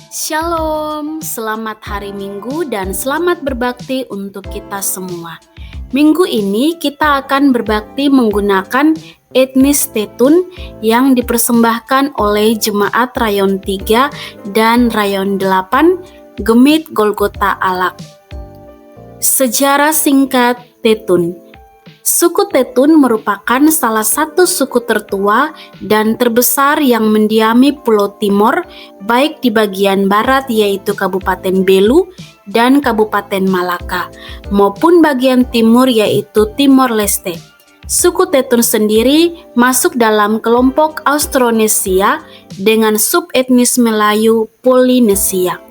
Shalom, selamat hari Minggu dan selamat berbakti untuk kita semua. Minggu ini kita akan berbakti menggunakan etnis Tetun yang dipersembahkan oleh Jemaat Rayon 3 dan Rayon 8 Gemit Golgota Alak. Sejarah singkat Tetun. Suku Tetun merupakan salah satu suku tertua dan terbesar yang mendiami Pulau Timor, baik di bagian barat yaitu Kabupaten Belu dan Kabupaten Malaka, maupun bagian timur yaitu Timor Leste. Suku Tetun sendiri masuk dalam kelompok Austronesia dengan subetnis Melayu Polinesia.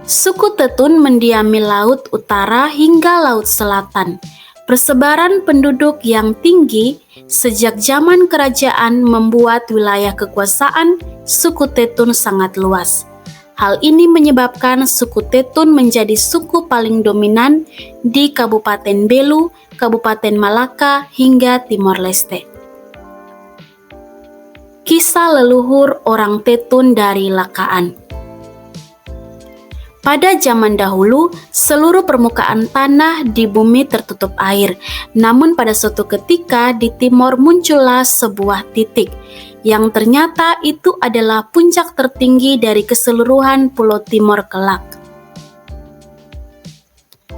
Suku Tetun mendiami Laut Utara hingga Laut Selatan. Persebaran penduduk yang tinggi sejak zaman kerajaan membuat wilayah kekuasaan suku Tetun sangat luas. Hal ini menyebabkan suku Tetun menjadi suku paling dominan di Kabupaten Belu, Kabupaten Malaka, hingga Timor Leste. Kisah leluhur orang Tetun dari Lakaan. Pada zaman dahulu, seluruh permukaan tanah di bumi tertutup air. Namun pada suatu ketika di timur muncullah sebuah titik, yang ternyata itu adalah puncak tertinggi dari keseluruhan Pulau Timor kelak.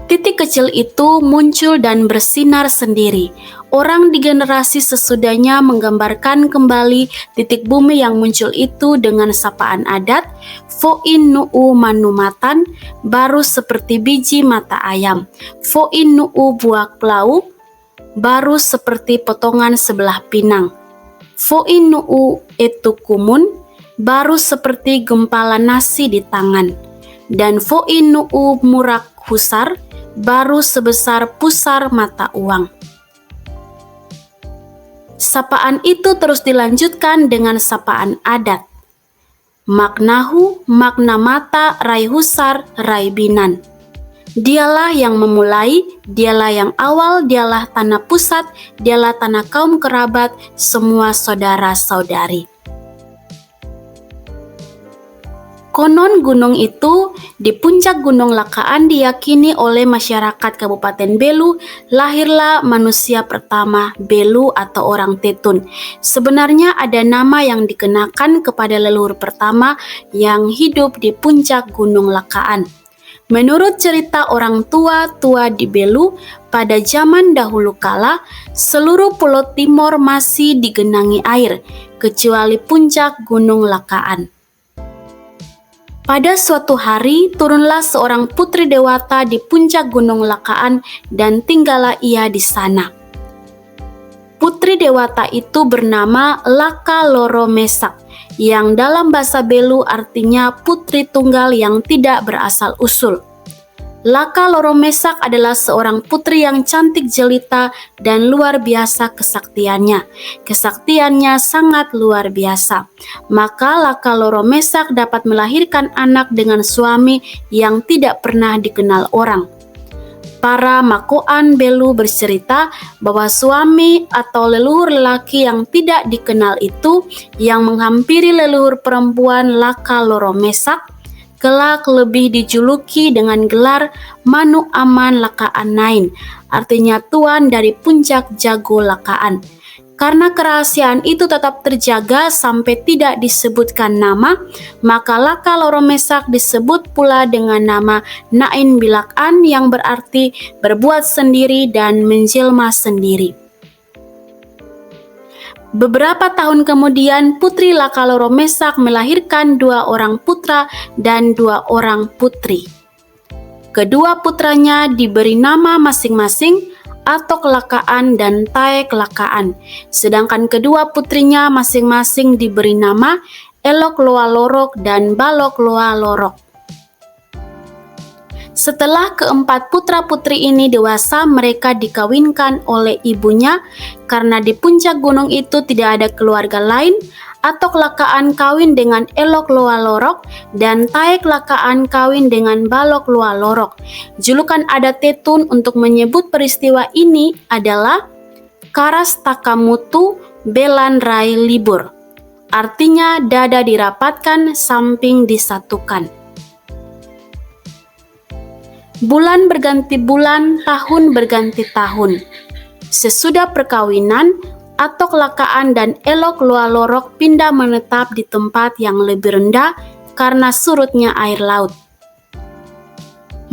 Titik kecil itu muncul dan bersinar sendiri. Orang di generasi sesudahnya menggambarkan kembali titik bumi yang muncul itu dengan sapaan adat, Fo'in nu'u manumatan, baru seperti biji mata ayam. Fo'in nu'u buak pelau, baru seperti potongan sebelah pinang. Fo'in nu'u etukumun, baru seperti gempalan nasi di tangan. Dan fo'in nu'u murak husar, baru sebesar pusar mata uang. Sapaan itu terus dilanjutkan dengan sapaan adat. Maknahu, makna mata, rai husar, rai binan. Dialah yang memulai, dialah yang awal, dialah tanah pusat, dialah tanah kaum kerabat, semua saudara-saudari. Konon gunung itu di puncak Gunung Lakaan diyakini oleh masyarakat Kabupaten Belu, lahirlah manusia pertama Belu atau orang Tetun. Sebenarnya ada nama yang dikenakan kepada leluhur pertama yang hidup di puncak Gunung Lakaan. Menurut cerita orang tua-tua di Belu, pada zaman dahulu kala, seluruh Pulau Timor masih digenangi air, kecuali puncak Gunung Lakaan. Pada suatu hari, turunlah seorang putri dewata di puncak Gunung Lakaan dan tinggallah ia di sana. Putri dewata itu bernama Laka Loro Mesak, yang dalam bahasa Belu artinya putri tunggal yang tidak berasal usul. Laka Loro Mesak adalah seorang putri yang cantik jelita dan luar biasa kesaktiannya. Kesaktiannya sangat luar biasa. Maka Laka Loro Mesak dapat melahirkan anak dengan suami yang tidak pernah dikenal orang. Para makoan Belu bercerita bahwa suami atau leluhur lelaki yang tidak dikenal itu yang menghampiri leluhur perempuan Laka Loro Mesak kelak lebih dijuluki dengan gelar Manu Aman Lakaan Nain, artinya tuan dari puncak Jago Lakaan. Karena kerahasiaan itu tetap terjaga sampai tidak disebutkan nama, maka Laka Loro Mesak disebut pula dengan nama Nain Bilakan yang berarti berbuat sendiri dan menjelma sendiri. Beberapa tahun kemudian, Putri Laka Loro Mesak melahirkan 2 orang putra dan 2 orang putri. Kedua putranya diberi nama masing-masing Atok Lakaan dan Taek Lakaan, sedangkan kedua putrinya masing-masing diberi nama Elok Loa Lorok dan Balok Loa Lorok. Setelah keempat putra-putri ini dewasa, mereka dikawinkan oleh ibunya. Karena di puncak gunung itu tidak ada keluarga lain, Atok Lakaan kawin dengan Elok Loa Lorok dan Taek Lakaan kawin dengan Balok Loa Lorok. Julukan adat Tetun untuk menyebut peristiwa ini adalah Karas Takamutu Belan Rai Libur, artinya dada dirapatkan, samping disatukan. Bulan berganti bulan, tahun berganti tahun. Sesudah perkawinan, Atok Lakaan dan Elok Loa Lorok pindah menetap di tempat yang lebih rendah karena surutnya air laut.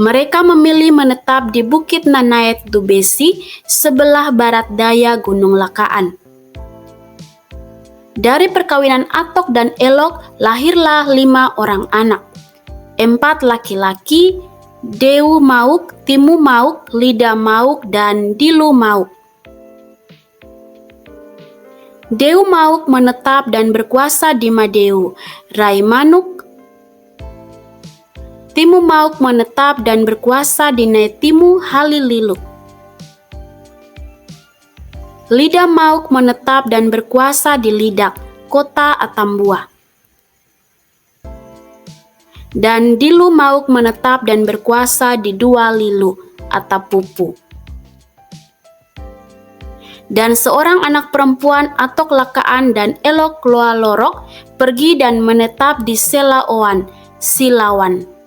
Mereka memilih menetap di Bukit Nanaet Dubesi sebelah barat daya Gunung Lakaan. Dari perkawinan Atok dan Elok lahirlah 5 orang anak. 4 laki-laki, Dewu Mauk, Timu Mauk, Lida Mauk, dan Dilu Mauk. Dewu Mauk menetap dan berkuasa di Madeu, Rai Manuk. Timu Mauk menetap dan berkuasa di Netimu, Halililuk. Lida Mauk menetap dan berkuasa di Lidak, kota Atambua. Dan Dilu Mauk menetap dan berkuasa di Dua Lilu, Atapupu. Dan seorang anak perempuan Atok Lakaan dan Elok Loa Lorok pergi dan menetap di Selaoan, Silawan.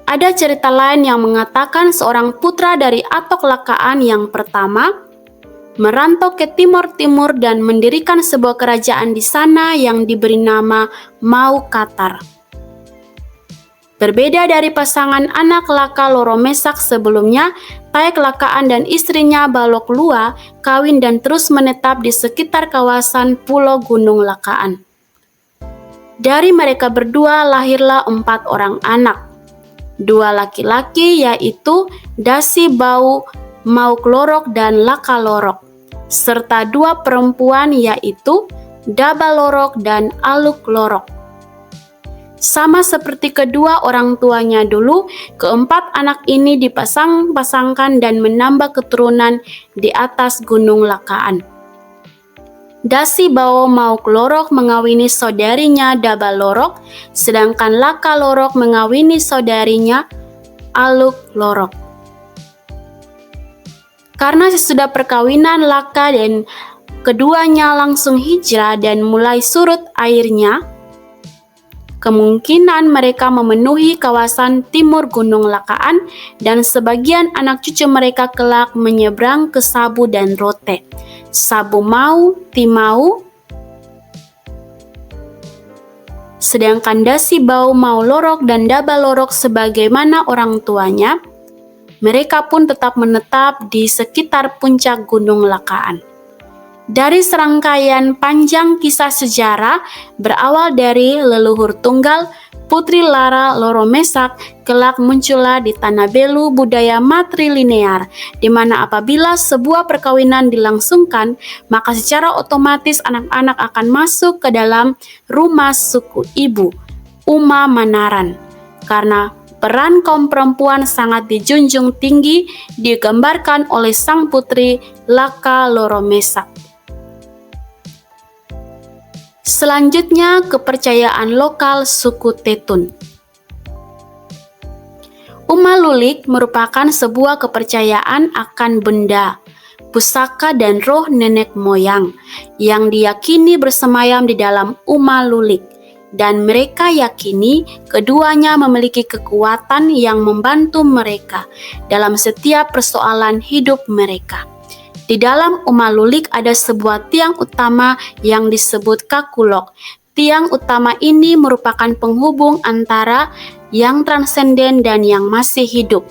Ada cerita lain yang mengatakan seorang putra dari Atok Lakaan yang pertama merantau ke timur-timur dan mendirikan sebuah kerajaan di sana yang diberi nama Mau Katar. Berbeda dari pasangan anak Laka Loromesak sebelumnya, Taek Lakaan dan istrinya Balok Lua kawin dan terus menetap di sekitar kawasan Pulau Gunung Lakaan. Dari mereka berdua lahirlah 4 orang anak. 2 laki-laki yaitu Dasi Bau, Mauk Lorok, dan Laka Lorok, serta 2 perempuan yaitu Daba Lorok dan Aluk Lorok. Sama seperti kedua orang tuanya dulu, keempat anak ini dipasang-pasangkan dan menambah keturunan di atas Gunung Lakaan. Dasi Bau Mauk Lorok mengawini saudarinya Daba Lorok, sedangkan Laka Lorok mengawini saudarinya Aluk Lorok. Karena sesudah perkawinan Laka dan keduanya langsung hijrah dan mulai surut airnya, kemungkinan mereka memenuhi kawasan timur Gunung Lakaan dan sebagian anak cucu mereka kelak menyeberang ke Sabu dan Rote. Sabu Mau, Timau, sedangkan Dasi Bau Mau Lorok dan Daba Lorok sebagaimana orang tuanya, mereka pun tetap menetap di sekitar puncak Gunung Lakaan. Dari serangkaian panjang kisah sejarah berawal dari leluhur tunggal Putri Lara Loromesak, kelak muncullah di Tanah Belu budaya matrilinear, di mana apabila sebuah perkawinan dilangsungkan, maka secara otomatis anak-anak akan masuk ke dalam rumah suku ibu, Uma Manaran. Karena peran kaum perempuan sangat dijunjung tinggi, digambarkan oleh sang putri Laka Loromesak. Selanjutnya, kepercayaan lokal suku Tetun. Umalulik merupakan sebuah kepercayaan akan benda, pusaka dan roh nenek moyang yang diyakini bersemayam di dalam Umalulik, dan mereka yakini keduanya memiliki kekuatan yang membantu mereka dalam setiap persoalan hidup mereka. Di dalam Umalulik ada sebuah tiang utama yang disebut Kakulok. Tiang utama ini merupakan penghubung antara yang transenden dan yang masih hidup.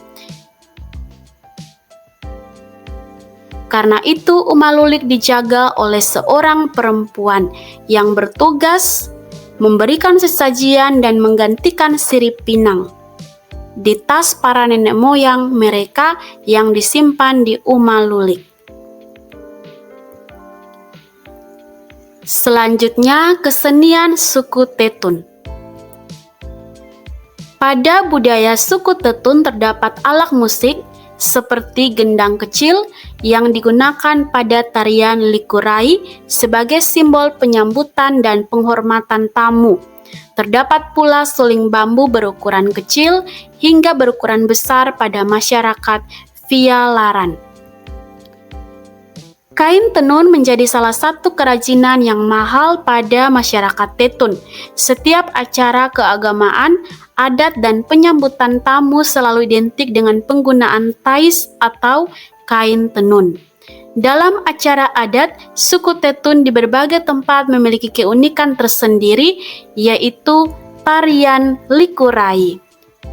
Karena itu Umalulik dijaga oleh seorang perempuan yang bertugas memberikan sesajian dan menggantikan sirip pinang di tas para nenek moyang mereka yang disimpan di Umalulik. Selanjutnya, kesenian suku Tetun. Pada budaya suku Tetun terdapat alat musik seperti gendang kecil yang digunakan pada tarian likurai sebagai simbol penyambutan dan penghormatan tamu. Terdapat pula suling bambu berukuran kecil hingga berukuran besar pada masyarakat Via Laran. Kain tenun menjadi salah satu kerajinan yang mahal pada masyarakat Tetun. Setiap acara keagamaan, adat, dan penyambutan tamu selalu identik dengan penggunaan tais atau kain tenun. Dalam acara adat, suku Tetun di berbagai tempat memiliki keunikan tersendiri, yaitu tarian likurai.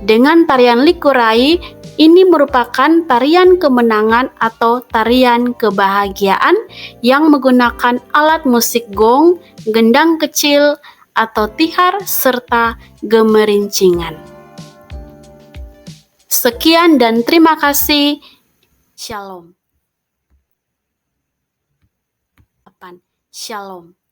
Dengan tarian likurai, ini merupakan tarian kemenangan atau tarian kebahagiaan yang menggunakan alat musik gong, gendang kecil, atau tihar, serta gemerincingan. Sekian dan terima kasih. Shalom. Shalom.